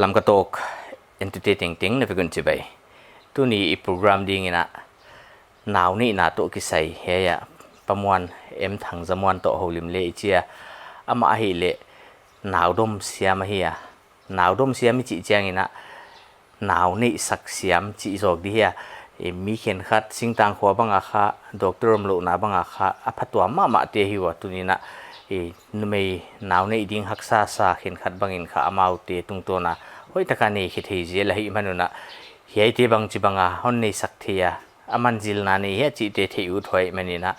ลำกระโตก entertaining ting na figun chibay tu ni i program ding ina naw ni na to kisai heya pamuan em thang zamuan to holim le chia ama hi le naw dom siam hiya naw dom siam chi chiang ina naw ni sak siam chi jok di hiya mi khen khat singtang khwa banga kha doctor rom lo na banga kha aphatwa ma te hiwa tunina numei naw nei ding haksa sa khen khat bangin kha amau te tung to na hoi takani khi thei je la hi manuna hi te bang chi banga hon nei sak thia aman jil na ni he chi te thei u thoi manina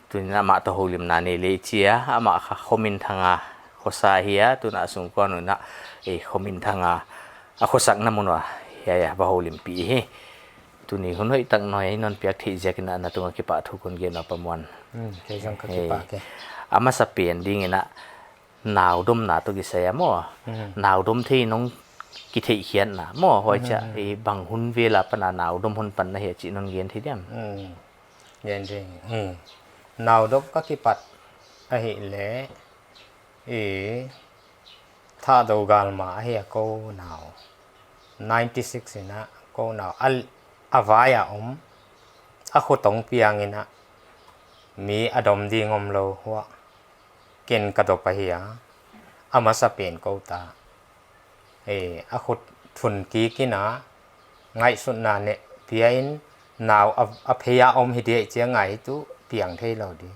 tunina ma to holim na ne le chia ama kha khomin thanga khosa hiya tuna sung ko nu na khomin thanga a khosak na munwa ya ba holim pi he tuni hun hoi tak noi non piak thei je kina na tunga ki pa thu kun ge na pamwan ke jang ka ki pa ke ama sa pen ding ina naw dom na to gi saya mo naw dom thi nong ki thei khian na mo hoi cha bang hun vela pana naw dom hun pan na he chi non gen thi diam gen ding naw dom ka ki pat a hi le tha do gal ma he ko naw 96 ina ko naw al avaya a khotong piang ina mi adom ding lo wa ken ka do pa hiya ama sa pen ko ta a khut thun ki kina ngai sun na ne piain naw a pheya hi de che ngai tu piang thei lo di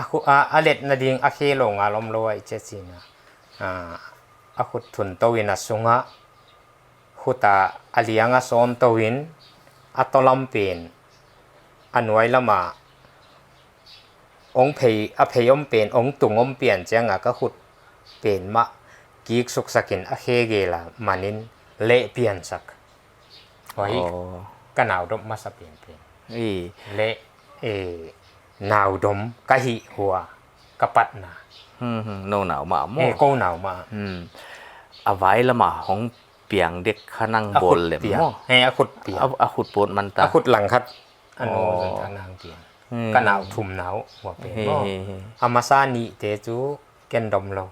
a khu a let na ding a khe lo nga lom lo ai che china a khut thun to ina sunga khuta alianga son to win a tolam pen anwai lama ong phei a pheiom pen ong tungom pian changa ka khut pen ma kik suk sakin a khe ge la manin le pian sak hoi ka naw dom ma sa pen pen le naw dom ka hi huwa ka pat na no naw ma mo ko naw ma avai lama hong piang dek khanang bol le mo a khut piang a khut pot man ta a khut lang khat ano jang nang piang ka naw thum naw wa pen mo amasa ni te chu ken dom lo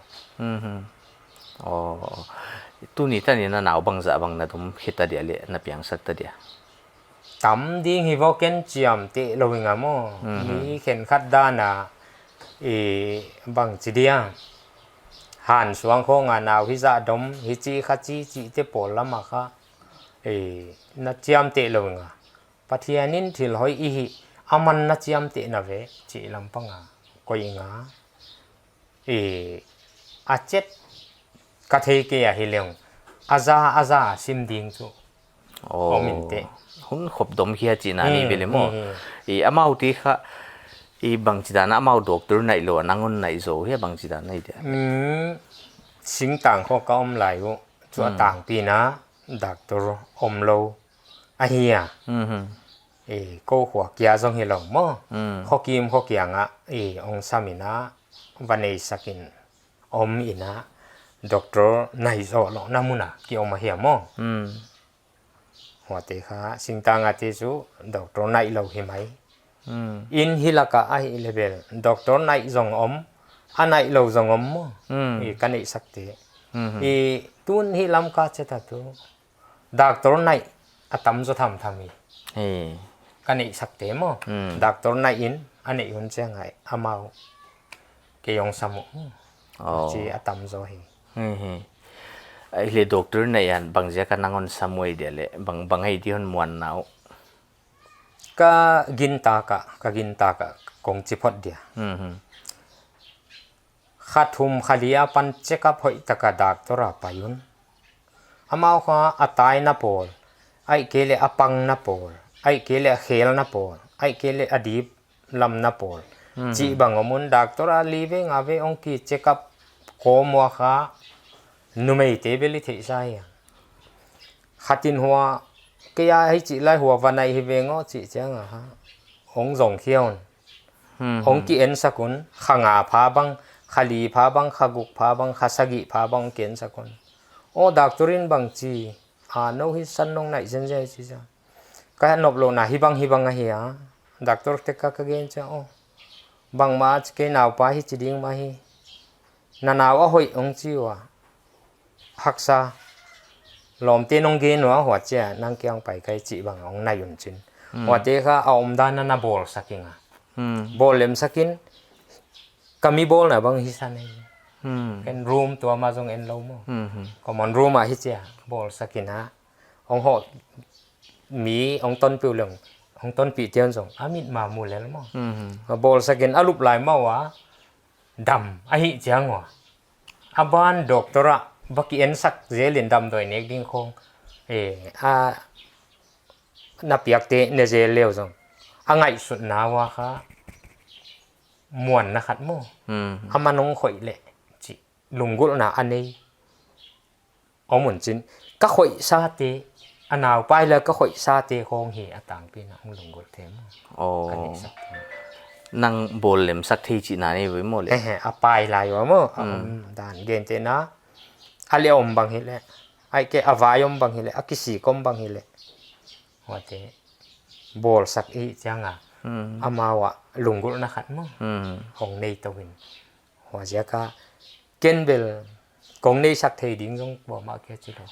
tu ni ta ni na naw bang za bang na dum khita dia le na piang sak ta dia tam ding hi vo ken chiam te lo nga mo mi khen khat da na bang chi dia han suang kho nga naw hi za dom hi chi kha chi te pol lama kha na chiam te lo nga pathianin thil hoi i hi aman na chiam te na ve chi lampanga koi nga a chet ka thei ke a hi leong aza sim ding chu omin te hun khop dom khia chi na ni bele mo amau ti kha bang chi da na amau doctor nai lo nangon nai zo he bang chi da nai de sing tang kho ka lai wo chu tang pi na doctor lo a hiya ko khwa kya jong hi lo mo kho kim kho kyang a ong samina vanei sakin ina doctor nai zo lo namuna ki oma hiya mo wa te kha singtang ati chu doctor nai lo hi mai in hilaka a hi level doctor nai zong anai lo zong mo kanei sakte tun hi lam ka cheta tu doctor nai atam zo tham thami kanei sakte mo doctor nai in anei hun chengai amau ke yong samu chi atam zo hi le doctor na yan bang ja ka nangon samoi de le bang hai di hon muan naw ka ginta ka kong chipot dia khathum khalia pan check up hoi taka doctor a payun amau kha atai na pol ai kele apang na pol ai kele khel na pol ai kele adip lam na pol chi bangomun doctor a living ave ong ki check up ko mo kha numei te beli thei sai khatin huwa kaya hi chi lai huwa vanai hi vengo chi changa ha ong zong khion ong ki en sakun khanga pha bang khali pha bang khaguk pha bang khasagi pha bang ken sakun o doctorin bang chi no hi san nong nai jen je chi cha ka nop lo na hi bang a hi a doctor te ka gen cha bang ma ke naw pa hi chi ding ma hi na naw a hoi ong chi wa haksa ลมตีนงกินหัวเจ้านั่งเกียงไปใกล้จีบังองนายยุนจินหัวเจ้าก็เอาด้านนั้นบอลสักิงอ่ะบอลเล่มสักินก็มีบอลนะบางฮิสันเองเป็นรูมตัวมาจงเอ็นโลมก็มันรูมอ่ะฮิเจ้าบอลสักินฮะองหอมีองต้นปิวเหลืององต้นปีเจียนส่งอามิดมามูแล้วมั้งก็บอลสักินอาลุปลายมาวะดำไอ้ฮิเจ้างวะอาบ้านดอกตระบักเอ็นสักเจลินดำโดยเนกดิ้งคงนับอยากเตะเนเจเลี้ยวส่งอ่ะไงสุดนาวะค่ะมวนนะครับโมอามันงข่อยเละจิลุงกุลน่ะอันนี้เอาเหมือนจินก็ข่อยซาเตอันนาวไปแล้วก็ข่อยซาเตคงเหียต่างปีนะลุงกุลเทมโอ้นั่งบอลเล่มสักทีจีน่านี่ไว้หมดเลยอ่ะไปลายวะโมด่านเกณฑ์เตนะอาเลียมบางฮิเลไอเกอวายมบางฮิเลอากิสีกมบางฮิเลว่าเตบอลสักอีจังอ่ะอามาวะลุงกุลนะครับมั้งของในตะวินหัวเจ้าก็เกนเบลของในสักเทดิ้งจงบอกมาแค่จิโร่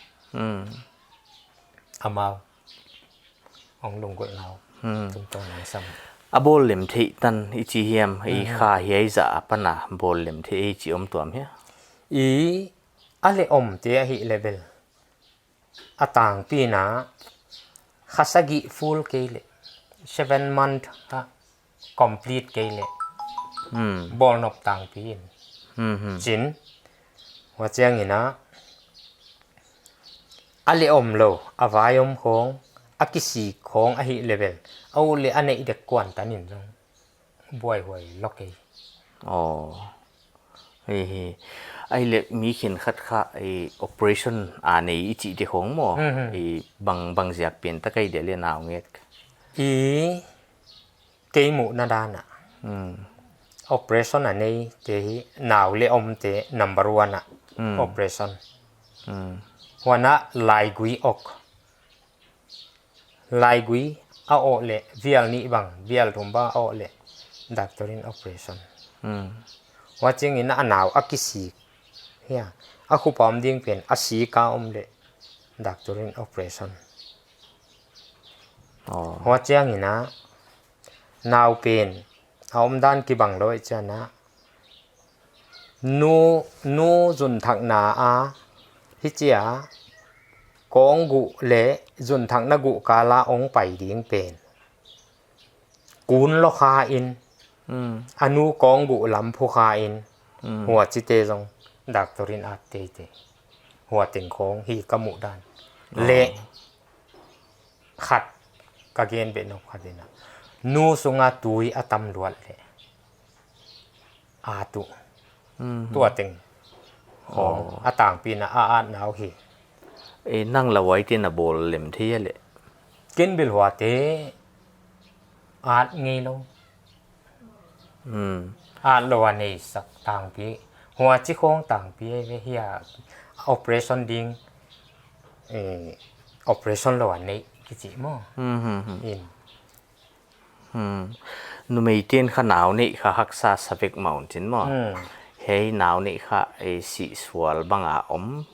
อามาวของลุงกุลเราตรงตัวนั้นซ้ำอะบอลเล่มที่ตันอิจิเฮียมไอข้าเฮียจะปนะบอลเล่มที่อิจิอมตัวมั้ยอีอะไรเตียฮิเลเวลอาต่างปีน่ะข้าสกิฟูลเกล7 month ฮะ complete เกลบอลนบต่างปีนจินว่าเจียงนะอะไรโลอาวายของอากิสีของอหิเลเวลเอาเลยอันนี้เด็กกวนตันนินจงบวยหวยล็อกเกอ๋อเฮ้ไอเล็กมีเขียนคัดค่ะไอ operation อันนี้จีที่ของหมอไอบางจากเปลี่ยนตะไคร้เดี๋ยวเรียนเอาเงี้ยอีเกมหมูนาดานะoperation อันนี้เดี๋ยวหนาวเลยเตะ number 1อ่ะ operation วันน่ะไลกุยออกไลกุยเอาออกเลยวิลนี่บังวิลทุ่มบ้าเอาเลย doctorin operation ว่าจริงๆนะหนาวอากิสีเฮียอาคุปอมดิ้งเป็นอาศีก้าเลย doctorin operation ว่าจริงๆนะหนาวเป็นเอาด้านกี่บังเลยจ้ะนะนูจุนทักนาฮิจิยากองกุเละจุนทักนากุกาลาองไปดิ้งเป็นกุนโลคาอินอนุกองกุลำพูคาอินหัวจิเตจงดักตรินอาเตเตหัวติงของฮีกมุดันเละขัดกะเกนเป็นนกขัดนะนูสุงาตุยอตำรวจเละอาตุตัวติงของอาต่างปีนะอาหนาวฮีนั่งละไว้ที่น่ะบอลเล่มที่เลยกินเบลหัวเตอาเงี้ยลงโลวันนี้สักต่างปีหัวจิโคงต่างปีเฮีย operation ดิ้งoperation โลวันนี้กิจิโมอินนูไม่เตียนข้าหนาวนี่ข้าฮักษาสเปกเมาจินมั้งเฮ้ยหนาวนี่ข้าสีสวลบาง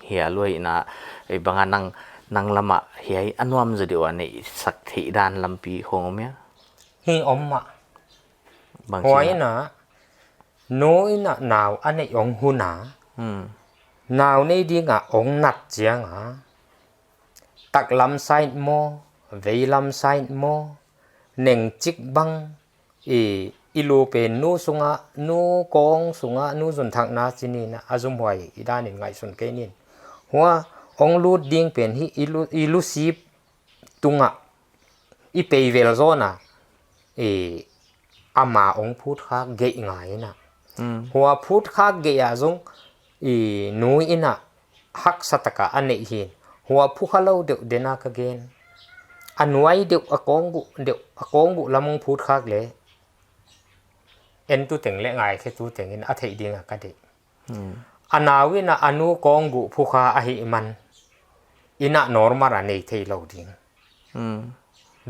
เฮียลุยนะบางนั่งละมะเฮียอันวมจะเดี๋ยวนี้สักทีด้านลำปีคงมั้ยฮีมะหอยนะโน้ยนะหนาวอันนี้องหูหนาหนาวนี่ดีงะองนัดเจียงตักลำไส้โมเวลำไส้โมหนึ่งจิกบังอีลูเป็นนูสุงะนูกองสุงะนูสุนทักนาจินีนะอาจุมหวยอีด้านหนึ่งไงสุนเกนินหัวองลูดดิ้งเป็นฮีอีลูซีบตุงะอีเปย์เวลโซนะอามาองพูดข้าเกยง่ายนะหัวพูดข้าเกยอาจงนูอินะฮักสัตกะอันนี้หินหัวผู้ข้าเล่าเดี๋ยวเดนักเกนอันไว้เดี๋ยวอากงบุละมงพูดข้าเลยเอ็นตัวเต็งเละง่ายแค่ตัวเต็งอินอัฐิดิ้งกันดิอันนาวินะอนุกองบุผู้ข้าอหิมันอินะนอร์มารันนี้ที่เราดิ้ง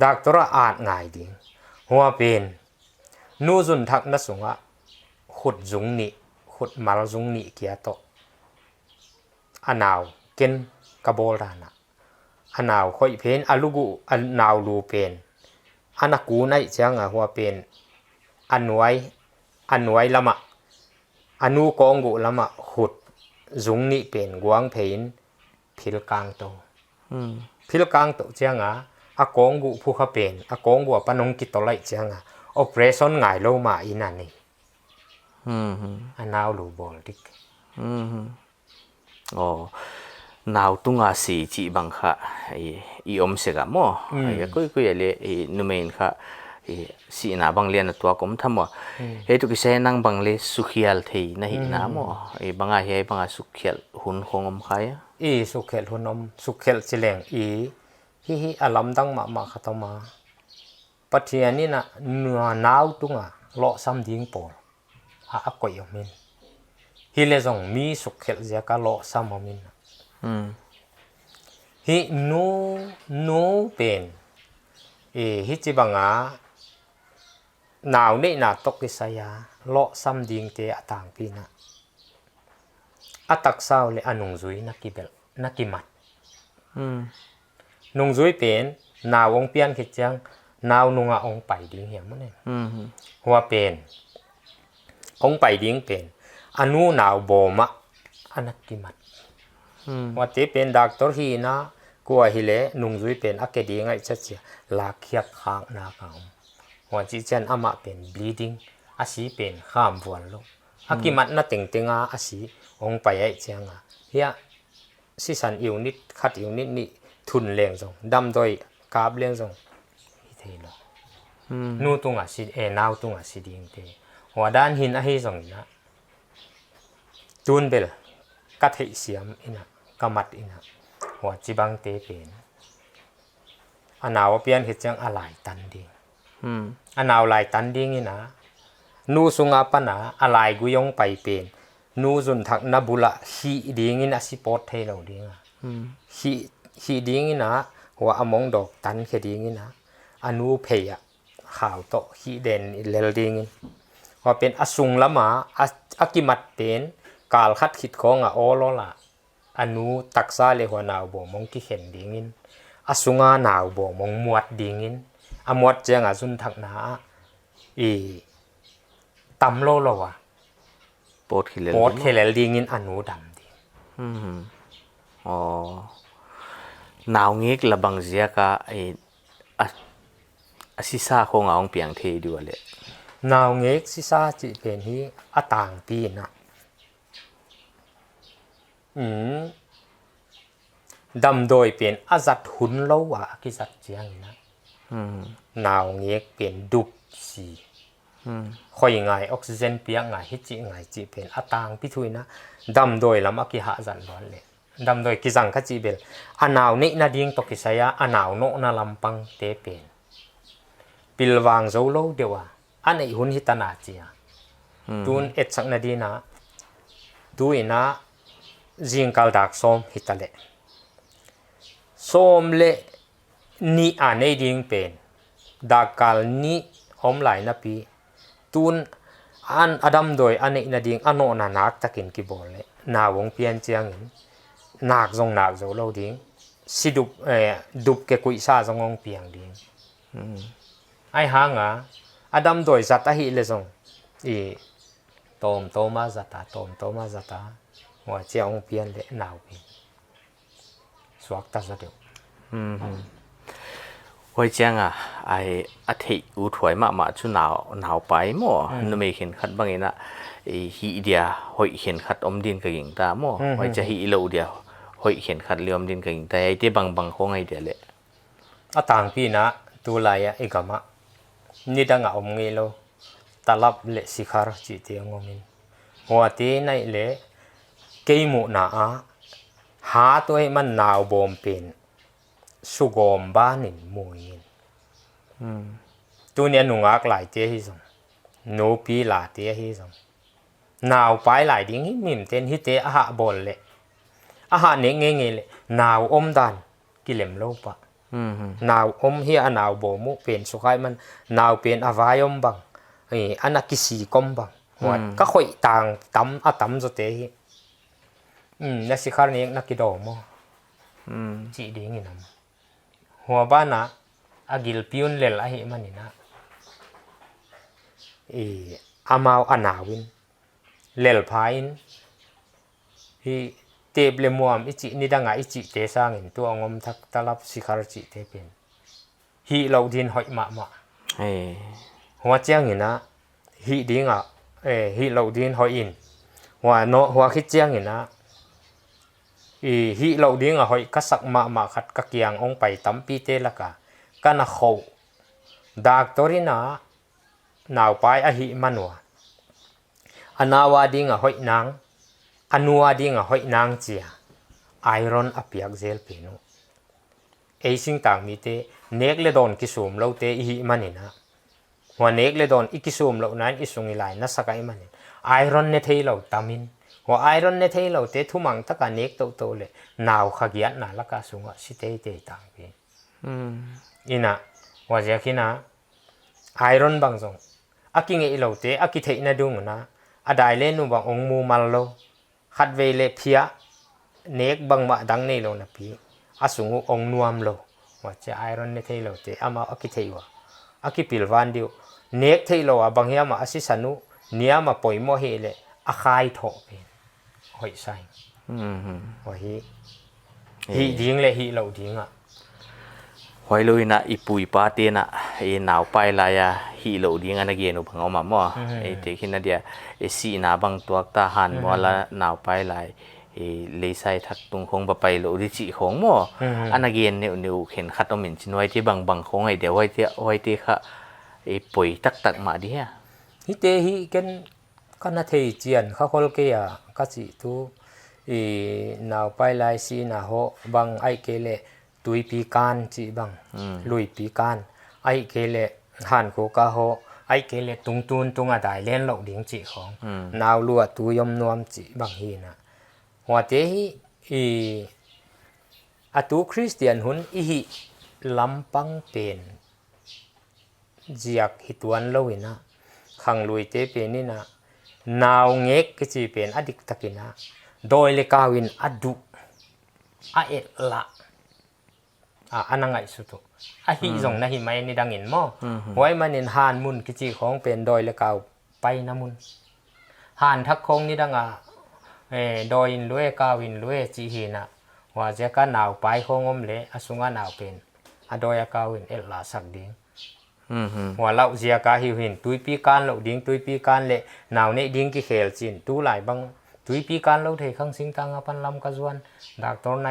ดักตัวอาจง่ายดิ้งหัวเป็นนูจุนทักนัสุงะขุดจุงนี่ขุดมาลจุงนี่เกียโตอันนาวกินกระโบราณ อันนาวค่อยเพนอาลูกุอันนาวลูเป็นอันนักกูในจังหัวเป็นอันไว้ละมะอนุกองกุละมะขุดจุงนี่เป็นกวางเพนพิลกางโตพิลกางโตจังอากองกุผู้เขาเป็นอากองกุปนงกิตโตไลจังโอเปอเรชั่นง่ายโลมาอินันนี่อันนาวลูบอลดิกอ๋อ nào tung à xì chị bằng khá ý sẽ gặp mò cái lệ numen khá xì na bằng liền là tua cũng thầm mò ấy tụi cái xe năng bằng lệ sukhial thì na hít na mò bằng ai hay bằng ai sukhial hun không om khai á sukhial hun om sukhial chỉ leng hi alam dang ma khát ma bắt hiện ni na nào tung à lọ sam ding pol quậy ở mình hi lệ dòng mi sukhial giờ cả lọ sam ở mình hi no pen hi chi banga nào nè na tok ki saya lo sam ding te atang pina atak sao le anung zui na ki mat nung zui pen nào ong pian ki chang nào nunga ong pai ding hiam ne hua pen ong pai ding pen anu nào boma anak ki matว่าที่เป็นดักตอร์ฮีนะกลัวฮิเลนุ่งจุยเป็นอักเกดีไงชัดเจนลากเขียบข้างนาเขาว่าที่เจนอามาเป็น bleeding อาศีเป็นข้ามวันลงอากิมัดน่าติงติงอาศีองไปไอ้เจียงเฮียสิสันอิวนิดขัดอิวนิดนี่ทุนเลี้ยงส่งดำโดยกาบเลี้ยงส่งฮิเทโลนู่ตุงอาศีนาวตุงอาศีดิงเตว่าด้านหินอาฮีส่งนะจูนเบลกัดเหเสียมอินะกมัดอินะหัวจีบังเตเป็นอันนาวเปลี่ยนเหตุจังอะไรตันดิงอันนาวลายตันดิงอินะนูสุงาปนะอะไรกุยงไปเป็นนูจุนทักนบุละฮีดิงอินะสิปอดเทเราดิงฮีดิงอินะหัวอมงดอกตันแค่ดิงอินะอนูเพยข่าวโตฮีเดนเลลดิงว่าเป็นอสุงละมาอากิมัดเป็นกาลคัดขิดของโอโลละอนุตักซาเลหัวนาวบ่มงที่เห็นดิ่งินอสุงานาวบ่มงมวดดิ่งินอมวดเจียงจุนทักนาตำโลโลวะโปดขิเลลดิ่งินอนุดำดิ่งอ๋อหนาวงี้ละบางเสียก็ซิซาคงเอาเปียงเทด้วยเลยหนาวงี้ซิซาจิเป็นที่ต่างปีนะดำโดยเป็นอาจัดหุนโลวะกิจัดเจียงนะหนาวเงี้ยเป็นดุบสีคอยไงออกซิเจนเปียงไงฮิจิไงจีเป็นอาตางพิทุยนะดำโดยลำอักกิหะจันร้อนเลยดำโดยกิจังขจีเบลอันหนาวนี่นาดิ่งตกิสยาอันหนาวโนนาลำปังเตเป็นปิลวางโจโลเดียวอันไอหุนฮิตนาเจียตูนเอ็ดสักนาดีนะดูอินะจิงกัลดักส้มฮิตาเลส้มเล่นี่อันนี้ดิ่งเป็นดักกัลนี่อมไหลนับปีตุนอันอดัมโดยอันนี้นาดิ่งอันโนนานักตะกินกิบอลเลยนาวงเพียนเจียงนักโจโลดิ่งสิดุบเกกุยซาจงงเปียงดิ่งไอหางอดัมโดยจัตหิเลจงโตมาจัตตาว่าเจ้าองเพียนเละหนาวเป็นสวักตาเดียวว่าเจ้าไออาทิตย์อุทวยมาชุนหนาวไปมั่วนุ่มเห็นขัดบางอย่างนะฮีเดียหอยเห็นขัดอมดินกับหญิงตามั่วว่าจะฮีโลเดียวหอยเห็นขัดเลี้ยมดินกับหญิงแต่ไอที่บางของไอเดียเละต่างพี่นะตัวลายอีกมะนี่ดังอมเงโลตลับเละสิคาร์จิตยงมินหัวตีในเละเกี่ยมุนาหาตัวให้มันหนาวบอมเป็นสุกอมบ้านินมวยตัวนี้หนุ่งอักหลายเตี้ยฮิซงโนปีหลายเตี้ยฮิซงหนาวไปหลายดิ้งมิมเต้นฮิเตอาหาบอลเลยอาหารเนี้ยเงี้ยเลยหนาวอมดันกิเลมโลปะหนาวอมเฮียหนาวบอมุเป็นสุขายมันหนาวเป็นอวายอมบังอันนักกิสีกอมบังก็ค่อยต่างตั้มสุดเตะนักสิคาร์นี้นักกิโดมจีดิ้งนี่นะ หัวบ้านนะอากิลพิวน์เลลอะหิมันนี่นะอามาวอนาวินเลลพายินฮีเตบเลมัวมอิจินิดังอิจิเตสางอินตัวงมทักตลับสิคาร์จิเตเป็นฮีเราดินหอยมาหัวเจียงอินนะฮีดิ้งฮีเราดินหอยอินหัวคิดเจียงอินนะฮีเราดิ้งหอยกัสักมาขัดกะเกียงองไปตั้มปีเตละกะกันนะเขาดากตัวนี้นะนาวไปอะหิมันวะอนาวาดิ้งหอยนางอนัวดิ้งหอยนางเจียไอรอนอเปียกเซลเปนุสิ่งต่างมีเตเนกเลดอนกิสุมเราเตหิมันนี่นะหัวเนกเลดอนอิกิสุมเรานั้นอิสุงอิไลนัสกายมันนี่ไอรอนเนเทเราตามินหัวไอรอนเนเทเราเตทุมังตะกันเนกโตเลยนาวขยันนาละกาสุงะสิเตต่างเป็นอินะว่าจะคินะไอรอนบางสงอากิเงอิเราเตอากิเทนะดุงนะอดายเลนุบางองมูมัลโลขัดเวเลเพียเนกบางมาดังนี่โลนะพี่อาสุงองนวมโลว่าจะไอรอนเนเทโลเตอามาอากิเทวะอากิปิลวันเดียวเนกเทโลอะบางเฮียมาอาศิสนุเนียมาปอยโมเฮเลอาคายโถเป็นหอยใส่ว่าฮีดิ้งเลยฮีเราดิ้งอ่ะหอยลุยนะอีปุยปาเตนะหนาวไปลายฮีโลดิ้งอันนั้นเกนุพังเอามามั่วเด็กขินนั่นเดียสีนาบางตัวตาหันมัวละหนาวไปลายเลยใส่ทักตุงคงบะไปโลดิจิของมั่วอันนั้นเกนเนี่ยเห็นขัดเอาเหม็นชินไว้ที่บางของเดี๋ยวไว้ที่ค่ะปุยตักมาดิฮะฮิเตฮิกันก็น่าเทียเจียนเขาคนเกียก็สิทูหนาวไปลายสีนาโฮบางไอเกเลตุยปีการจีบังลุยปีการไอเกเลหันโคกาโฮไอเกเลตุงตูนตุงอะได้เล่นเหล่าดิ้งจีของนาวลัวตุยมนวมจีบังฮีนะหัวเตฮิอตูคริสเตียนหุนอีฮิลำปังเป็นเจียกฮิตวันเลวินะขังลุยเตเป็นนี่นะนาวเงกก็จีเป็นอดิกตะกินะโดยเลกาวินอดุอเอละอันนั้นไงสุดหิจงนะหิไม่นี่ดังเห็นมั้งไว้มันเห็นหานมุนกิจิของเป็นโดยเลกาไปนะมุนหานทักคงนี่ดังโดยอินลุยกาวินลุยจีหินะว่าจะกันหนาวไปคงอมเละอสุงานหนาวเป็นโดยกาวินเอละสักดิ้งว่าเราเสียกาหิวหินตุยปีการเราดิ้งตุยปีการเละหนาวเนี่ยดิ้งกิเขลจินตู้หลายบังตุยปีการเราเทขังสิงตังอปันลำกจวนดักตอนไหน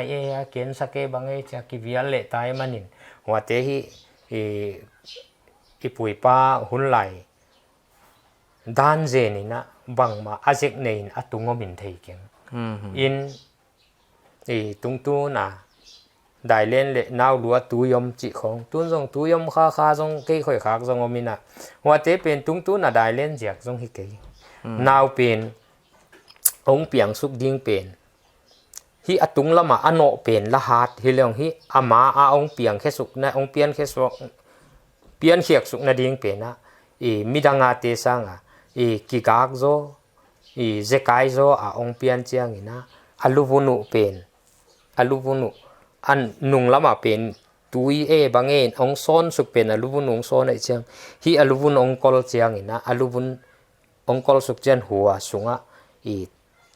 เกณฑ์สักบังจะกิวิลเละตายมันนินว่าเตหิอีปุยป้าหุ่นไหลดานเจนี่นะบังมาอาเจกเนินอตุงอมินเทกิงอินตุงตูน่ะได้เล่นเละนาวลัวตุยมจิของตุนจงตุยมข้าจงเกยข่อยขากจงอมินะว่าเตเป็นตุงตูน่ะได้เล่นเจียกจงฮิเกยนาวเป็นองเปียงสุกดิ้งเป็นฮิอตุงละมาอโนเป็นละหัดฮิเลียงฮิอามาองเปียงแค่สุกนะองเปียนแค่สุกเปียนเขียกสุกนะดิ้งเป็นนะมิดังอาเตซังกิกากโซเจกายโซองเปียนเจียงอินะอลูวุนุเป็นอลูวุนุอันนุงละมาเป็นตุยบางองโซนสุกเป็นอลูวุนุองโซนไอเจียงฮิอลูวุนองกอลเจียงอินะอลูวุนองกอลสุกเจียนหัวสุงะ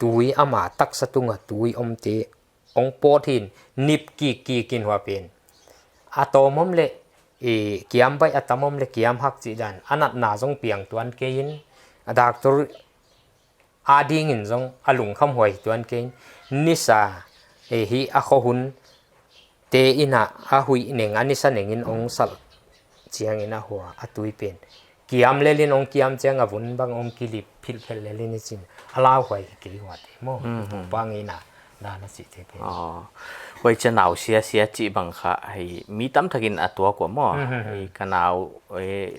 ตุยอามาตักสตุงตุยอมเตองโปทินนิบกีกินหัวเป็นอะตอมมเลเกียมไปอะตอมมเลเกียมหักจีดันอันนั้นนาจงเปียงตัวอันเกยินดักตัวอาดิงินจงอลุงคำหวยตัวอันเกยินนิสาฮิอะขหุนเตอินะอะหุยเนงอันนิสาเนงินองสัลเจียงอินะหัวอะตุยเป็นเกียมเลลินองเกียมเจียงอวุนบางองกิลิพิลเพลเลลินจินอลาวหวยกิลิวัดโมบางอินะดานสิเทเป็นไว้จะหนาวเสียจีบังค่ะให้มีตั้มทักินอัตัวกว่าหม้อก็หนาว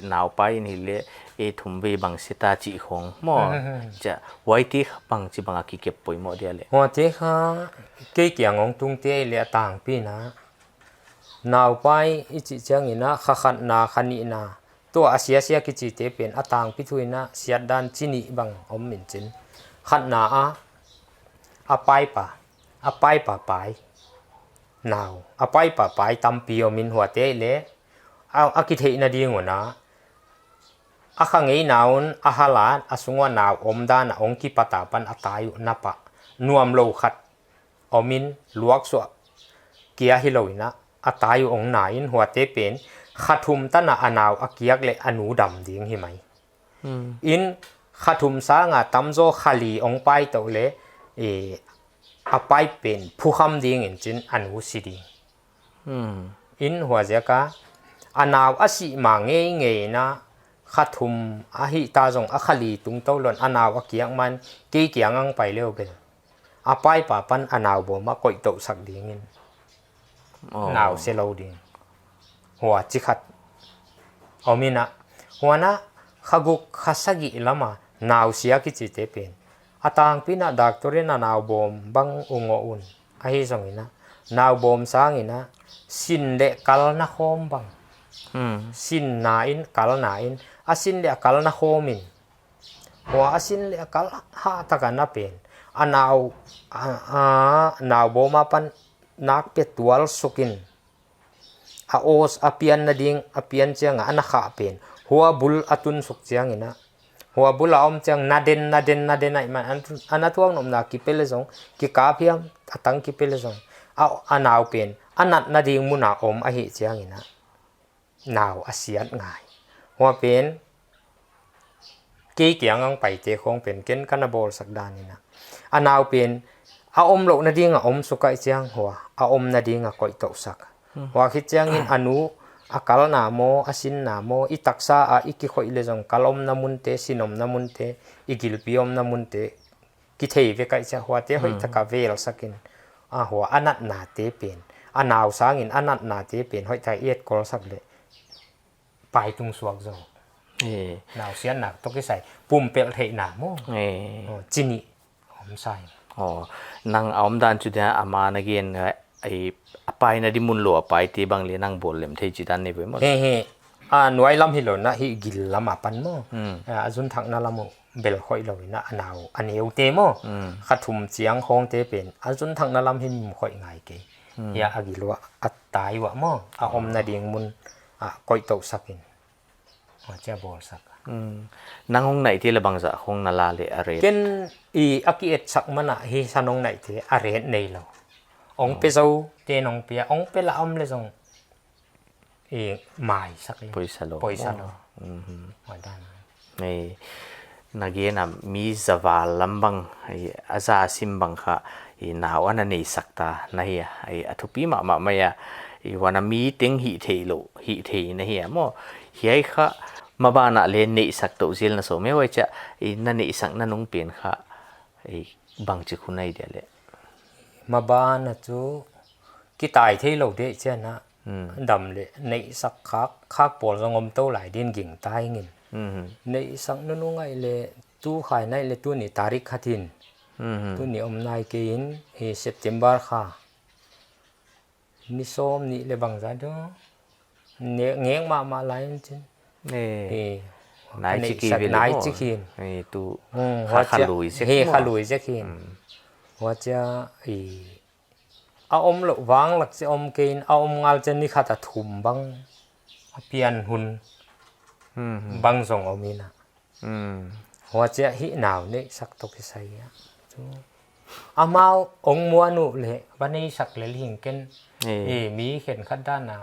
หนาวไปนี่เลยถุมเวบังเสตาจีของหม้อจะไว้ที่บังจีบังอากิเก็บปุ๋ยหม้อเดียวเลยหัวเจ้าเกี่ยงองตุงเตเลียต่างปีนะหนาวไปอิจิเจียงอินะขันนาขันอินะตัวอาเซียกิจิเตเป็นอต่างพิทุยนะเสียดานจินิบังอมมินจินขันนาอาไปป่าไป nào apai pa pai tampio min hua te le akithei na ding ona akhangei naun ahalan asungwa naw omda na ongki pata pan atayu napa nuam lo khat omin luak so kia hiloina atayu ong nain hua te pen khathum tana anaw akiak le anu dam ding hi mai in khathum sa nga tamzo khali ong pai to le apai pen phukham ding in chin anu sidi in hua jaka anaw asi ma nge nge na khathum ahi ta jong akhali tung to lon anaw akiang man ki kiang ang pai leo bel apai pa pan anaw bo ma koi to sak ding in naw se lo ding hua chi khat omina huana khaguk khasagi lama naw sia ki chi te pen atang pina doctorina naw bom bang ungo un ahi jong ina naw bom sang ina sin le kal na khom bang sin na in kal na in asin le kal na khomin hua asin le kal ha takana pen anaw naw boma pan nak pe tual sukin a os apian na ding apian chiang ana kha pen hua bul atun suk chiang ina hua bul om chiang naden ai man anatuang nom na ki pele jong ki ka phiam atang ki pele jong a anaw pen anat na ding muna om a hi chiang ina naw asiat ngai hua pen ki kiang ang pai te khong pen ken kana bol sak dan ina anaw pen a om lo na ding a om sukai chiang hua a om na ding a koi to sak hua khi chiang in anu akal na mo asin na mo itaksa a iki khoi le jong kalom na munte sinom na munte igil piom na munte ki thei ve kai cha hua te hoi taka vel sakin a hua anat na te pen anaw sangin anat na te pen hoi thai et kol sak le pai tung suak zo naw sian nak to ki sai pum pel thei na mo chini om sai nang aom dan chu da ama na gen ai apai na di mun lo apai ti bang le nang bol lem thei chi dan ni be mo he nuai lam hi lo na hi gil lama pan mo azun thak na lamo bel khoi lo na anaw aneu te mo khathum chiang khong te pen azun thak na lam hi mum khoi ngai ke ya agilwa atai wa mo a om na ding mun koi to sakin cha bol sak nang hong nai ti le bang za hong na la le are ken aki et sak mana hi sanong nai te are nei lo ong pe zo te nong pia ong pe la om le jong mai sak le poisa lo wa dan nei nage na mi zawa lambang ai aza sim bang kha naw ana nei sakta na hi ai athupi ma ya i wana mi teng hi thei na hi mo hi kha mabana le nei sak to zil na so me wai cha na nei sak na nung pen kha bang chi khunai de le mabana chu ki tai thei lo de che na dam le nei sak khak pol ngom to lai din ging tai ngin nei sak na nu ngai le tu khai nai le tu ni tarik khatin tu ni om nai ke in September kha ni som ni le bang za do ngeng ma lai chin nai chi ki ve nai chi kin tu kha lui se kin wa cha a om lo wang lak se om kein a om ngal chen ni khata thum bang pian hun bang song omina wa cha hi naw ne sak to ki sai ya chu amao ong muanu le bani sak le hing ken mi khen khat da na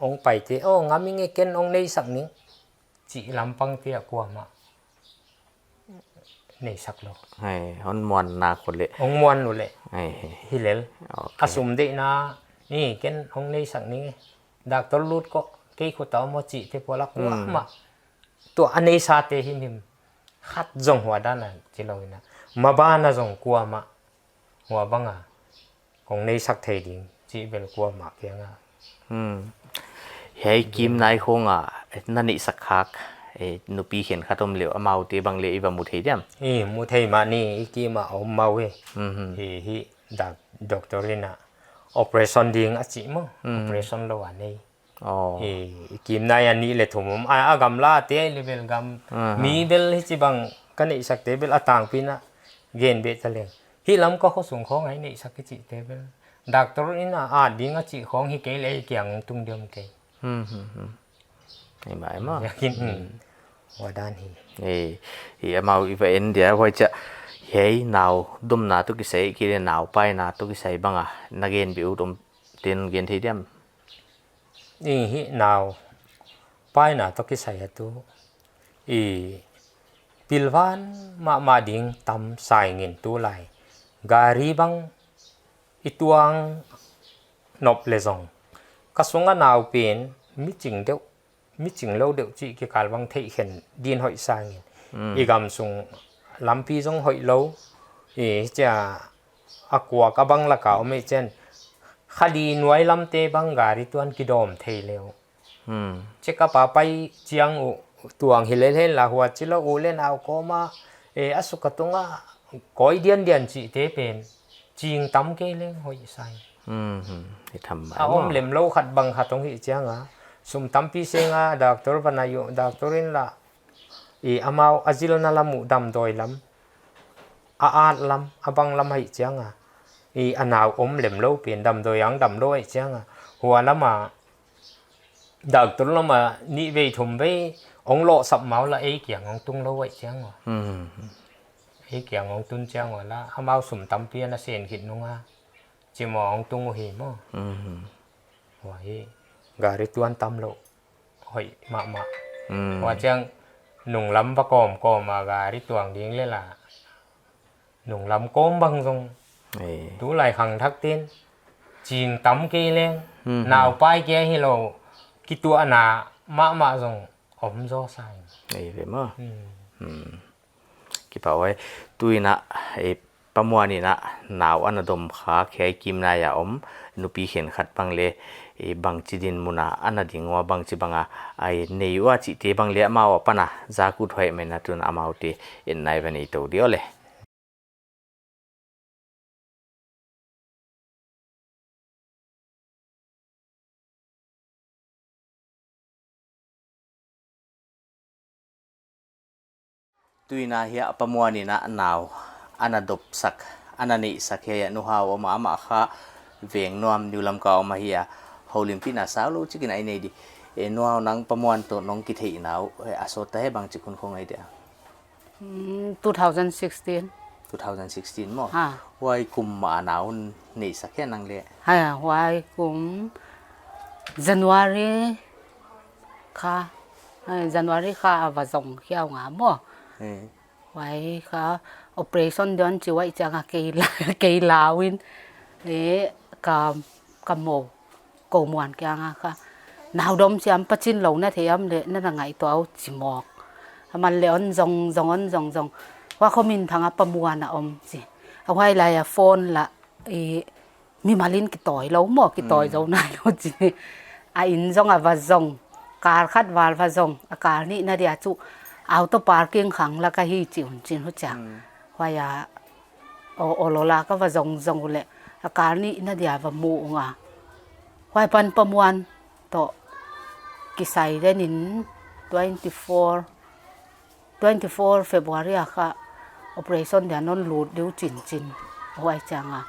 ong pai te ngami nge ken ong nei sak ni chi lampang te kwa ma nei sak lo hon mon na khol le ong mon lo le hilel asum de na ni ken ong nei sak ni doctor lut ko ke ko ta mo chi te pola kwa ma to anei sa te him khat jong hwa da na chi lo na ma ba na jong kwa ma hwa banga ong nei sak thei ding chi bel kwa ma ke nga hei kim nai khonga na ni sakhak nupi khen khatom le amau te bang le iwa mu thei diam mu thei ma ni ki ma om mau hi doctorina operation ding achi mo operation lo ani kim nai ani le thumum a gam la te level gam mi bel hi chi bang kan i sak te bel atang pina gen be tale hi lam ko kho sung kho ngai nei sak chi te bel doctor in a ding a chi khong hi ke le kyang tung dem ke Ni mai ma yakin wadan hi hi mau i ve en dia hoi cha hei nào dum na tu ki sei ki le nào pai na tu ki sei banga nagen bi udum tin gen thi dem hi nào pai na to ki sai tu pilwan ma ding tam sai ngin tu lai gari bang ituang nop le zong kasunga nào pen mi ching lo deuh chi ki kal bang thei khen din hoi sa ngin igam sung lampi zong hoi lo cha akwa ka bang la ka me chen khali nuai lam te bang gari tuan ki dom thei leo cheka pa pai chiang u tuang hilel hen la huwa chilo u le naw ko ma asukatunga koi dian chi te pen ching tam ke le hoi sai thì thầm a om lem lo khat bang khatong hi chiang a sum tampi senga doctor banayo doctorin la amau azil na lamu dam doi lam a lam abang lam hai chiang a anaw om lem lo pen dam doi ang dam lo ai chiang a huwa lama doctor lama ni ve thum ve ong lo sap mau la kyang ong tung lo ai chiang a kyang ong tun chiang la amau sum tampi na sen khit nunga chỉ mò ông tung hi mò, vậy gari tuan tam lo, hỏi mạ, và chăng nung lắm và còm mà gari tuang điên lên là nung lắm còm băng rong, tú lại khăng thắc tiên, chiên tắm kia lên, nào pai kia hi lo, cái tua na mạ rong, ốm gió sai, vậy mò, cái bảo ấy tôi naประมวลนี่นะหนาวอันดมขาแค่กิมนายาอมนุปีเห็นขัดบังเลบางจีดินมุนาอันดิ่งว่าบางจีบังไอเนยว่าจิตบังเลมาว่าปะนะจากุดหอยไม่นาตุนอามาวตีอินในวันนี้ตัวเดียวเลยตุยนาเฮียประมวลนี่นะหนาวอันดบสักอันนี้สักเฮียนุฮาวมาค่ะเวียงนวมนิวลำกาวมาเฮียฮอลิมปินาสาวลูกจิกินไอเนดีนัวนังประมวลตัวน้องกิเทีนาวอาสตให้บางจิคุนคงไอเดีย2016มั้งวัยกุมมาหนาวนี่สักแค่นังเลยวัยกุม January ค่ะว่าส่งเขี้ยวงามมั้งไว้ค่ะ operation เดือนจีไว้จังเกยลาวินกับโมโกมวนแกงค่ะหนาวดมเสียมปัจจินเหล่านั่นเทียมเลยนั่นไงตัวเอาจิหมอกมันเลยอันจงว่าเขามีทางประมวลนะอมสิเอาไว้ไรโฟนละมีมาลินกี่ต่อยเราหมอกกี่ต่อยเจ้านายเราจีอินจงว่าจงการคัดวาลว่าจงอาการนี้น่าเดียจุเอาตัวปาร์กิ้งขังแล้วก็ฮีจิ๋วจินหัวจักว่าอย่าโอโลลาก็ว่าจงเลยอาการนี้น่าเดียว่ามูงอ่ะว่าปันประมวลต่อกิไซได้นิน24 February ค่ะ operation เดี๋ยวนนหลุดดิ้วจินไว้จังอ่ะ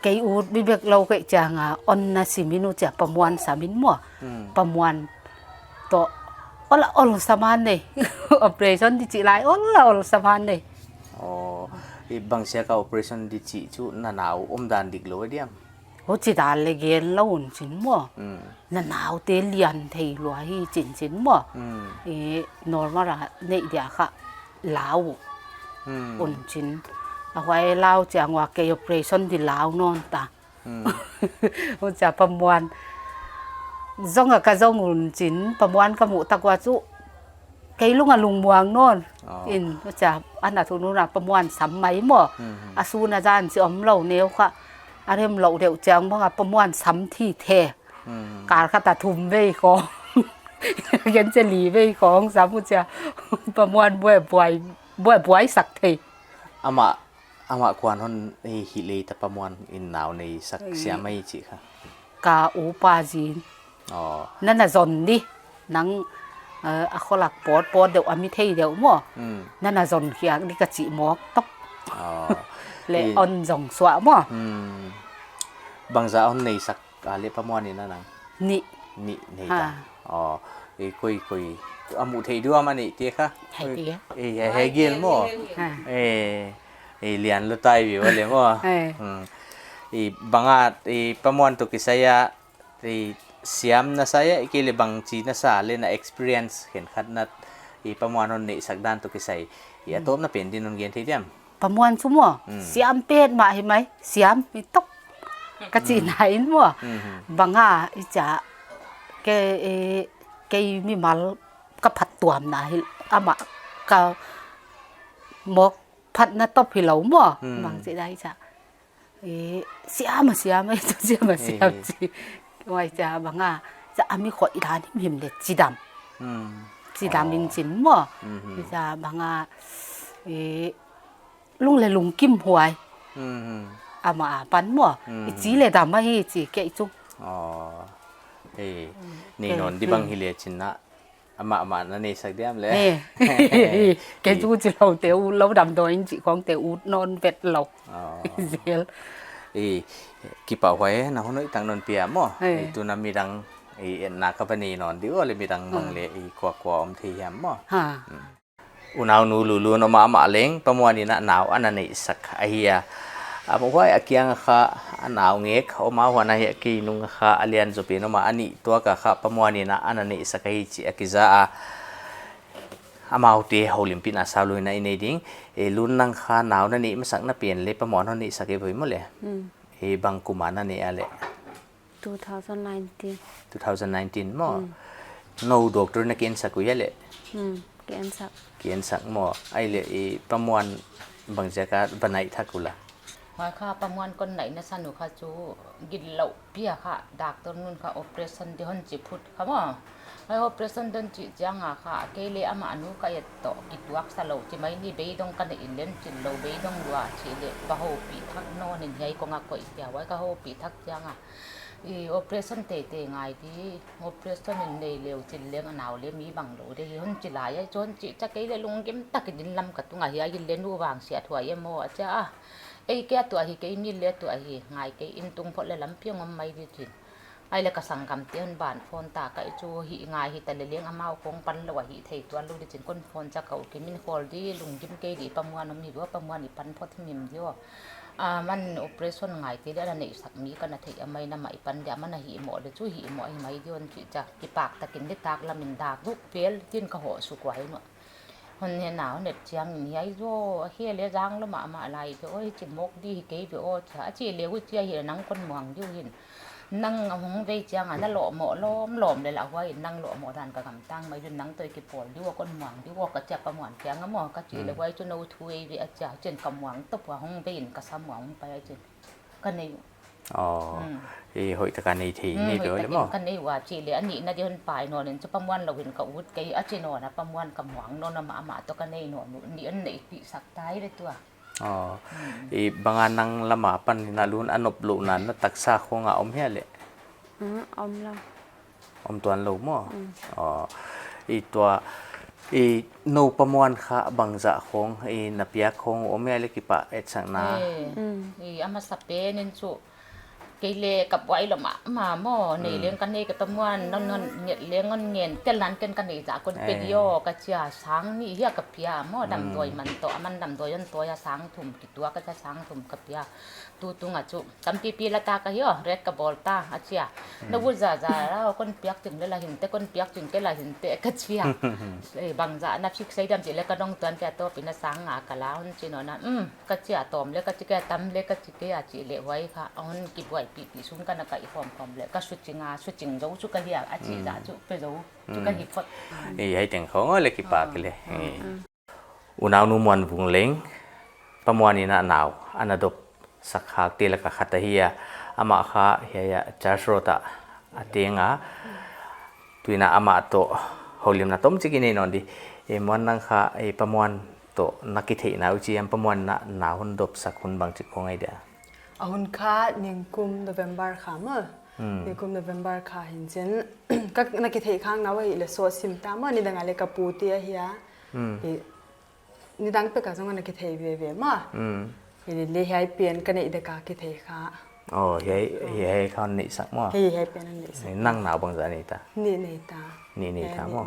เกยอูดบิเบกเราเกยจังอ่ะอันน่ะสิมินุจะประมวล3 มินมั่วประมวลต่ออลสมานเลย operation ดิจิไลอลสมานเลยบางเสียกับ operation ดิจิจุหนาวดานดิกโลเดียมโหจิตาเลยเกนแล้วอุ่นจินมั่วหนาวเตเลียนเทลวยจินมั่วnormal เนี่ยเดียค่ะลาวอุ่นจินเอาไว้ลาวจังว่าเกย operation ที่ลาวนอนตาโหจะประมวลจงกับจงอุ่นจินประมวลกับหมูตะกวาจุเกยลุงลุงมวงนอนอินจะอันนั้นทุนนู้นประมวลสามไหมมั่วอาซูนาจานสิอมเหล่าเนี้ยค่ะอาเรื่องเหล่าเดียวจังเพราะว่าประมวลสามที่แท้การขัดทุมเว้ยของยันจะหลีเว้ยของสามมุจะประมวลบ่อยสักทีอามาควานฮอนฮิเลตประมวลอินหนาวในสักเสียไม่จีค่ะกาอูปาจีนนั่นน่ะจนดินังอะขลักปอดเดี๋ยวอามิเทเดี๋ยวมั่วนั่นน่ะจนเขียงนี่กะจิหมอกตกเลยอ่อนจงสวะมั่ว บางจะเอาในสักอะไรประมาณนี้นะนัง นี่ นี่ใน ฮะ ตาอ๋อคุยอามุเทด้วยมันนี่เตี้ยค่ะ ให้เตี้ย ให้เกียนมั้ง ฮะ เรียนรู้ไต้วิวเลยมั้ง บางอาประมาณตัวกิสายะsiam na saya ikili bang China sa le na experience ken khat naประมาณนั้นนี่สักด้านตัวกิสายatom na pen din non gen thi diam ประมวลซุมั่วเสียมเป็ดมาเห็นไหมเสียมมีตกกะจีไหนมั่วบางอ่ะอีจ่าแกมีมัลก็ผัดตัวมนะอามาก็หมกผัดน่ะตบให้เรามั่วบางสิได้จ้ะเสียมเสียมตัวเสียมเสียมจีไว้จ้ะบางอ่ะจะมีขวดอีทานที่พิมพ์เด็ดจีดำจีดำจริงๆมั่วอีจ่าบางอ่ะลุงเลยลุงกิมหวยอามาปันมั่วจีเลยดำไม่จีแกจุอ๋อนี่นนที่บางฮิเลชินนะอามานั่นนี่สักเดียมเลยแกจูจีเราเตียวเราดำโดยจีของเตียวนอนเป็ดเราเสียกี่ป่าวไว้นะคนนู้นต่างนนเปียมั่วตัวนั้นมีดังนักขับนี่นอนดีว่าเลยมีดังบางเลยกว่าอมทียมมั่วอุณาวนูลูนมาเล้งประมวลนี่นะหนาวอันนั้นนี่สักไอเฮียบอกว่าอาเกียงค่ะหนาวเงกเขามาวันนี้กีนุงค่ะอเลียนจุปีนมาอันนี้ตัวกับค่ะประมวลนี่นะอันนั้นนี่สักไอจีอากิซามาเอาตีโอลิมปิกน่ะสาวลุยในนี้ดิ้งลุ้นนังค่ะหนาวนั่นนี่มันสักน่ะเปลี่ยนเลยประมวลนั่นนี่สักไอไปหมดเลยบางกุมารนั่นนี่อะไร2019มั้ง no doctor นักเรียนสักกุยเลยเกียนสักหมอไอเลยประมวลบางจักรบันไดทักกุละหอยค่ะประมวลคนไหนนะสนุกค่ะจูกินเหล้าเพี้ยค่ะดักตัวนู้นค่ะ operation ที่ฮันจิพุทธค่ะมั้งไอ้ operation เดินจิจังอ่ะค่ะเกลียมาอนุกายต่อกิดวักสลบที่ไม่นี่เบยดงกันอินเล่นจินเหล้าเบยดงดัวชีเล่ก็หูปีทักนอนใหญ่กงอ่ะก็อีกอย่างไว้ก็หูปีทักจังอ่ะoperation เตะง่ายดี operation ในเร็วจินเลี้ยงหนาวเลี้ยงมีบังโหลได้ฮันจิหลายจนจิจะเกลียลงกิมตักกินลำกับตัวไงยินเล่นดูวางเสียถั่วยี่โม่จ้าไอ้แกตัวที่แกมีเลี้ยตัวที่ง่ายแกอินตุงพอเลยลำเพียงมันไม่ดีจริงไอ้เล็กสังกำเตียนบานฟอนตาไก่จูหิง่ายหิแต่เลี้ยงอามาคงปันละว่าหิเทตัวลูกดิจินก้นฟอนจะเก่ากินมินคอลดีลุงกิมเกดีประมวลมีว่าประมวลอีปันพอที่มิมเดียวมันโอเปอเรชั่นง่ายที่ได้ในสักมีกันนะที่ไม่นำอีปันเดียมันหิหมอเลยจูหิหมอหิไม่เดียวที่จะกิปากตะกินได้ตากละมินดากลุกเปรี้ยจินกระหัวสุกไว้เนาะคนเนี่ยหนาวเน็ตเชียงใหญ่โย่เฮียเลี้ยจังแล้วมาอะไรไปโอ้ยจิมกดีเก๋ไปโอ้ชาจีเลี้ยวเจียเห็นนังคนมองอยู่เห็นนั่งหงไปเจียงนั่นหล่อหมอล้อมเลยละว่านั่งหล่อหมอดันกับกำตั้งมาจนนั่งตัวกี่ปอนด้วยว่าคนมองด้วยว่ากระจับประมวลเจียงก็มองกระจีเลยไว้จนเอาทุยไปอาจารย์จนกำหวังตบว่าหงไปเห็นกระซ้ำหวังไปจนกันในอ๋อหอยตะการในทีนี่เดี๋ยวเลยมั้งกันในว่าจีเลยอันนี้นะเดี๋ยวไปนอนจะประมวลเราเห็นกับวุฒิไก่อาจีนอนะประมวลกำหวังนอนมาตัวกันในนอนนี่อันไหนปีสักท้ายเลยตัวอ๋อบางอันนั่งละหมาปันนาลุนอันอบลุนันตักซาคงอมเฮียเลยอมเราอมตัวเรามั้งอ๋อตัวโนประมวลค่ะบางจะคงนับยาคงอมเฮียเลยกี่ปะสังนาอามาสเปนินสุเกลกับไว้ละมาหม้อนี่เลี้ยงกันนี่กับประมวลนนเงียเลี้ยงเงินกันหลานกันนี่จากคนเป็นย่อกระเจียช้างนี่เฮียกับเปียหม้อดำโดยมันตัวมันดำโดยยันตัวยาช้างถุ่มกี่ตัวก็จะช้างถุ่มกับเปียตูตุงอ่ะจุจำปีละตาก็เฮียเร็ดกับบอลตาอาเจียนวุฒิจ่าแล้วคนเปียกจึงได้ละเห็นแต่คนเปียกจึงได้ละเห็นแต่กระเจียบางจ่านับชิกใส่ดำจีแล้วก็ต้องเตือนแต่ตัวเป็นช้างอ่ะกะแล้วจีนนะกระเจียตอมแล้วก็จิแกตำแล้วก็จิแกอาจีเละไว้ค่ะเอากิบไว้ปีสุ่มกันนะก็อีฟอมเลยก็ชุดจริงชุดจริงเราชุดกันเฮียอาจีจ่าชุดไปเราชุดกันฮิปฟอดให้แต่งเขาเลยกี่ปากเลยอุณหภูมิมันvùngเล้งประมวลนี่นะหนาวอันนั้นดบสักหักตีละกับขัดเฮียอามาค่ะเฮียจาร์โรตะเตียงตุยน่ะอามาโตฮอลิมน่ะต้มจิกินนอนดีมันนั่งค่ะประมวลโตนักกิเทน่ะอุจิยมประมวลน่ะหนาวหุ่นดบสักหุ่นบางจิกคงไอเดียหุ่นค่ะนิงกุมโนเวมเบอร์ค่ะมั้งนิงกุมโนเวมเบอร์ค่ะเห็นเช่นก็นักกิเทข้างนั้นว่าเลยโซซิมตามนี่ดังอะไรกับปูเตียเฮียนี่ดังไปกับจังนักกิเทเวมั้งเลยให้เปลี่ยนกันในเด็กกิเทค่ะ oh he kan ni sak mo hi pen an ni sa nang naw bang za ni ta ni nei ta ni ta mo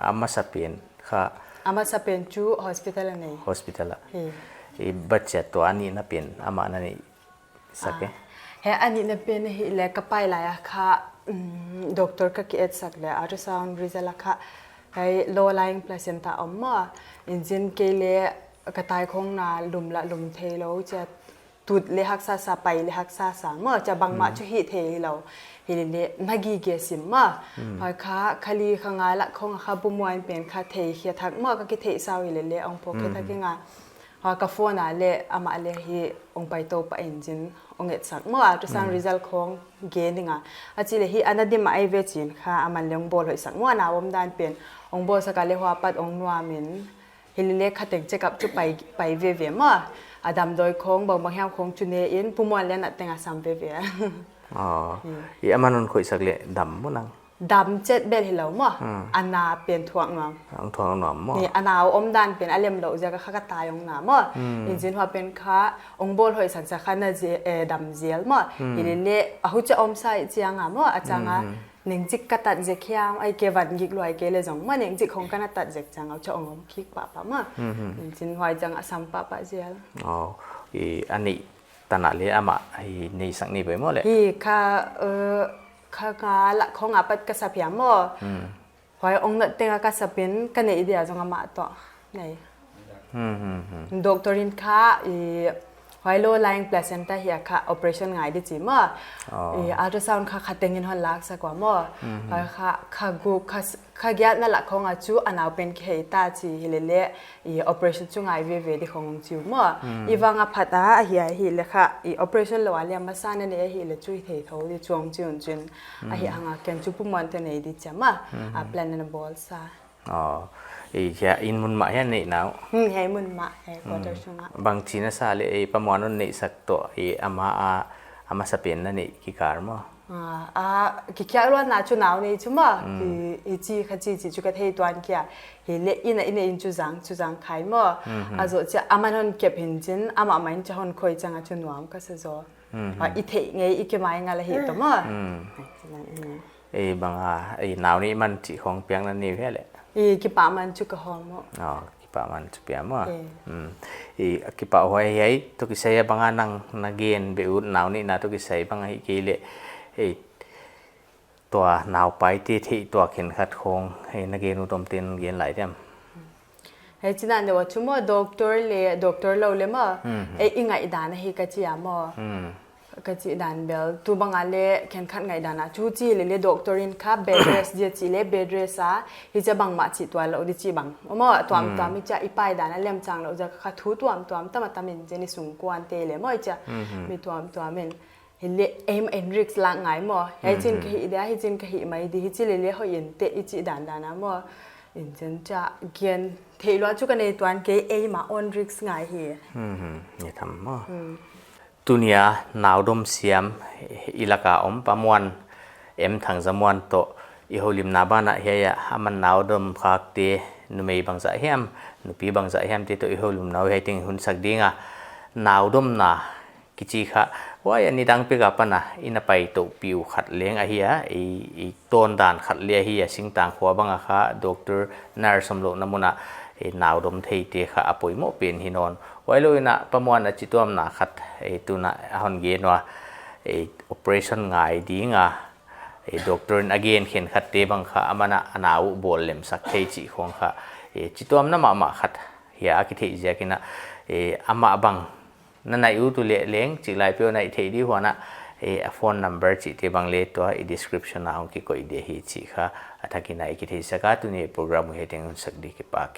amma sapien kha ama sa pen chu hospital nei hospital hi e bachet to ani na pen ama na ni sake he ani na pen hi le ka pai la ya kha doctor ka ki et sak le ultrasound result kha hai low lying placenta amma injin ke le ka tai khong na lum la lum the lo cha tut le hak sa pai le hak sa ma cha bang ma chu hi the lo hi le nagi ge sim ma hai kha khali khanga la khong kha bu moin pen kha the khia thak ma ka ki the saw hi le ong po ke thak nga ha ka phone a le ama le hi ong pai to pa engine ong et sak ma to sang result khong ge ninga a chi le hi anadim ai ve chin kha aman leng bol hoi sak ma na wom dan pen ong bol sa ka le hwa pat ong nwa min hi le kha tek check up chu pai ve ma adam doi khong bang ham khong chu ne in pu mon le na tenga sam ve i amanon khoi sak le dam mo nang dam chet bel hi lo ma ana pen thuang ngam ang thong nom mo ni ana om dan pen alem lo ja ka kha ta yong na ma injin hwa pen kha ong bol hoi sak sa khana je dam zel ma ile le a hu cha om sai chiang ma achanga ning jik ka tat je khyam ai ke van gik loi ke le jong ma ning jik khong kana tat jek chang au cha ong khik pa ma injin hwai jang asam pa zel i ani tana le ama ai nei sak ni bai mo le hi kha kha la khong a pat ka sa pya mo hoi ong na tenga ka sa pen ka nei dia jong ma to nei doctorin kha hoi low lying placenta hi kha operation ngai di chi ma ultrasound kha khatengin hon lak sa kwa mo hoi kha gu kha gyat na la khong a chu anaw pen ke ta chi hilele operation chu ngai ve di khong chu mo iwanga phata hi le kha operation lo ali ma sa ne hi le chui thei tho di chuang chun a hi anga ken chu pu mon te nei di chama a plan na bol sa ya in mun ma ya nei naw he mun ma he quarter chunga bang china sa le e pamon nei sak to e ama sa pen na nei ki kar mo ki kya lo na chu naw nei chu ma chi kha chi chu ka thei twan kya he le in chu jang khai mo a zo cha amanon ke phin jin ama main cha hon khoi changa chu nuam ka se zo i thei ngei i ke mai nga la he to ma e banga e naw ni man chi khong piang na ni he le ki pa man chu ka hom mo ki pa man chu pia mo ki pa hoi hei to ki sai banga nang na gen be ut naw ni na to ki sai banga hi ki leตัวนาวไปที่ตัวเข็นขัดโคงให้นักเรียนอุดมเตียนเรียนหลายเรื่องเฮ้ยจีน่าเดี๋ยวชั่วโมงด็อกเตอร์เราเลยมั้งอิงไงด่านให้กันจีอ่ะมั้งกันจีด่านเบลตัวบางอันเลยเข็นขัดไงด่านนะจูจีเลยด็อกเตอร์อินคับเบดเรสเดียจีเลยเบดเรสอ่ะที่จะบางมาจีตัวเราดิจีบางมั้งตัวมิจะอีไปด่านนั้นเลี้ยมจังเราจะขัดทูตัวแต่มาทำเป็นเจนิสุงกวนเตเลยมั้งจะมีตัวมันเห็นเลยเอ็มเอ็นริกส์ละไงมั้งให้จินกะฮิเดียให้จินกะฮิไม่ดีให้จิเลยเขาเห็นเตะอีจีด่านนะมั้งอินจันจะเกียนเทลวจุกันในตัวนั้นเกย์เอ็มมาออนริกส์ไงเฮียนี่ทำมั้งตัวเนี้ยนาวดมเสียมอิลากาอมประมวลทางจำนวนโตอีโฮลิมนาบ้านเฮียมันนาวดมพักเตนุไม่บางจะเฮียมนุปีบางจะเฮียมที่ตัวอีโฮลิมนาวให้ถึงหุ่นสักดีงะนาวดมน่ะกิจิค่ะว่าอันนี้ดังไปกับปนะอินไปตัวปิวขัดเลี้ยงเฮียอีต้นด่านขัดเลี้ยเฮียสิ่งต่างหัวบางค่ะด็อกเตอร์นาร์สมโลน้ำมันนาวดมเทเตค่ะอป่วยโมเป็นหินอนไว้เลยนะประมวลจิตวมนะขัดตัวน่ะฮอนเกนว่าoperation ง่ายดีงะด็อกเตอร์อเกนเข็นขัดเตบังค่ะมันนาวบอลเล็มสักเทจิของค่ะจิตวมน้ำมาขัดเฮียกิเทจิกินะอามาบังนั่นนายอุตุเลี้ยงจิไลเปียวในเทดีหัวน่ะphone number จิที่บางเล่ตัวdescriptionนะองค์กี่ก็อีเดียฮีจิค่ะถ้ากินนายกิที่สักการ์ตุนี่โปรแกรมมือเฮติงสักดีกี่ปากเก